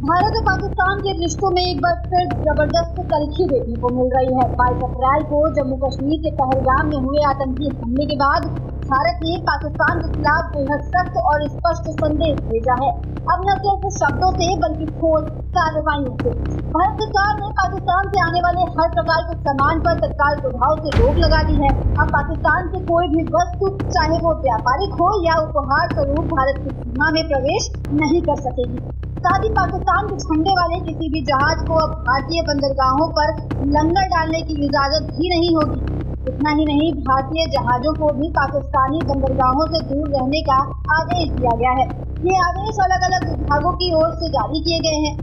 भारत और पाकिस्तान के रिश्तों में एक बार फिर जबरदस्त तलखी देखने को मिल रही है। 22 अप्रैल को जम्मू कश्मीर के पहलगाम में हुए आतंकी हमले के बाद भारत ने पाकिस्तान के खिलाफ बेहद सख्त और स्पष्ट संदेश भेजा है। अब न सिर्फ शब्दों से बल्कि ठोस कार्रवाइयों से भारत सरकार ने पाकिस्तान से आने वाले हर प्रकार के सामान पर तत्काल प्रभाव से रोक लगा दी है। अब पाकिस्तान से कोई भी वस्तु, चाहे वो व्यापारिक हो या उपहार स्वरूप, भारत की सीमा में प्रवेश नहीं कर सकेगी। साथ ही पाकिस्तान के झंडे वाले किसी भी जहाज को अब भारतीय बंदरगाहों पर लंगर डालने की इजाजत भी नहीं होगी। इतना ही नहीं, भारतीय जहाजों को भी पाकिस्तानी बंदरगाहों से दूर रहने का आदेश दिया गया है। ये आदेश अलग अलग विभागों की ओर से जारी किए गए हैं।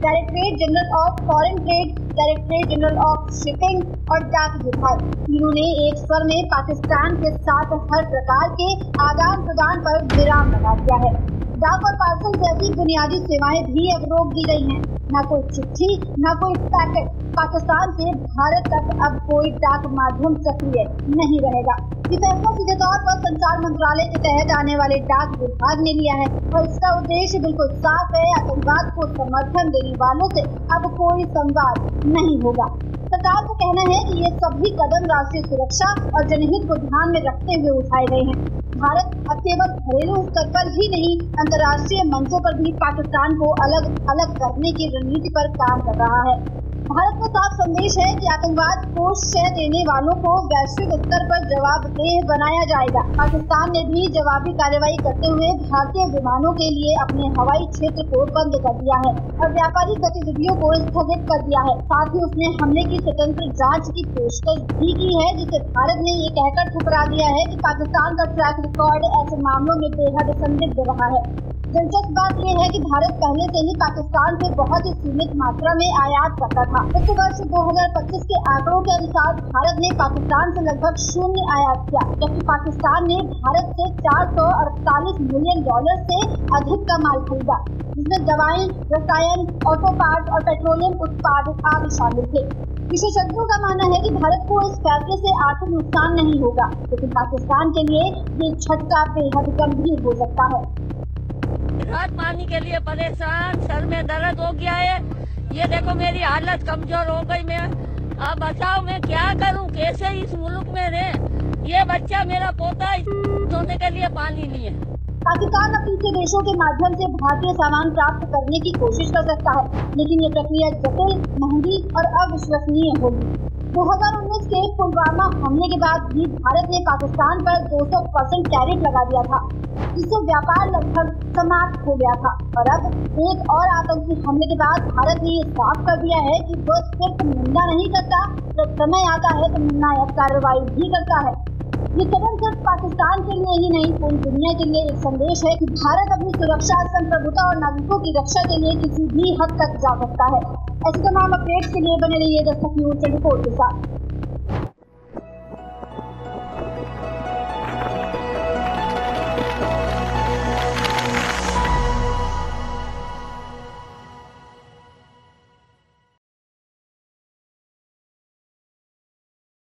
Directorate general of foreign trade, directorate general of shipping और डाक विभाग, तीनों ने एक स्वर में पाकिस्तान के साथ हर प्रकार के आदान प्रदान पर विराम लगा दिया है। डाक और पार्सल जैसी बुनियादी सेवाएं भी अब रोक दी गई हैं। न कोई चिट्ठी, न कोई पैकेट, पाकिस्तान से भारत तक अब कोई डाक माध्यम सक्रिय नहीं रहेगा। ये फैसला सीधे तौर पर संचार मंत्रालय के तहत आने वाले डाक विभाग ने लिया है और इसका उद्देश्य बिल्कुल साफ है। आतंकवाद को समर्थन देने वालों से अब कोई संवाद नहीं होगा। सरकार का कहना है कि ये सभी कदम राष्ट्रीय सुरक्षा और जनहित को ध्यान में रखते हुए उठाए गए हैं। भारत अब केवल घरेलू स्तर पर ही नहीं, अंतर्राष्ट्रीय मंचों पर भी पाकिस्तान को अलग अलग करने की रणनीति पर काम कर रहा है। भारत का साफ संदेश है कि आतंकवाद को शह देने वालों को वैश्विक स्तर पर जवाबदेह बनाया जाएगा। पाकिस्तान ने भी जवाबी कार्रवाई करते हुए भारतीय विमानों के लिए अपने हवाई क्षेत्र को बंद कर दिया है और व्यापारिक गतिविधियों को स्थगित कर दिया है। साथ ही उसने हमले की स्वतंत्र जांच की पेशकश भी की है, जिसे भारत ने ये कहकर ठुकरा दिया है कि पाकिस्तान का ट्रैक रिकॉर्ड ऐसे मामलों में बेहद संदिग्ध रहा है। दिलचस्प बात यह है कि भारत पहले से ही पाकिस्तान से बहुत ही सीमित मात्रा में आयात करता था। इस वर्ष 2025 के आंकड़ों के अनुसार भारत ने पाकिस्तान से लगभग 0 आयात किया, जबकि पाकिस्तान ने भारत से $448 मिलियन से अधिक का माल खरीदा, जिसमें दवाएं, रसायन, ऑटो पार्ट्स और पेट्रोलियम उत्पाद आदि शामिल थे। विशेषज्ञों का मानना है कि भारत को इस फैसले से आर्थिक नुकसान नहीं होगा, लेकिन पाकिस्तान के लिए ये झटका बेहद गंभीर हो सकता है। रात पानी के लिए परेशान, सर में दर्द हो गया है। ये देखो मेरी हालत कमजोर हो गई। मैं अब बताओ मैं क्या करूं, कैसे इस मुल्क में रहे। ये बच्चा मेरा पोता, सोने के लिए पानी नहीं है। पाकिस्तान अब तीसरे देशों के माध्यम से भारतीय सामान प्राप्त करने की कोशिश कर सकता है, लेकिन ये प्रक्रिया जटिल, महंगी और अविश्वसनीय होगी। 2019 के पुलवामा हमले के बाद भी भारत ने पाकिस्तान पर 200% टैरिफ लगा दिया था, जिससे व्यापार लगभग समाप्त हो गया था। और अब एक और आतंकी हमले के बाद भारत ने ये साफ कर दिया है कि वो सिर्फ निंदा नहीं करता, जब समय आता है तो निर्णायक कार्रवाई भी करता है। ये कदम सिर्फ पाकिस्तान के लिए ही नहीं, पूरी दुनिया के लिए एक संदेश है कि भारत अपनी सुरक्षा, संप्रभुता और नागरिकों की रक्षा के लिए किसी भी हद तक जा सकता है। ऐसे तमाम अपडेट्स के लिए बने रहिए दस्तक न्यूज़ 24 के साथ।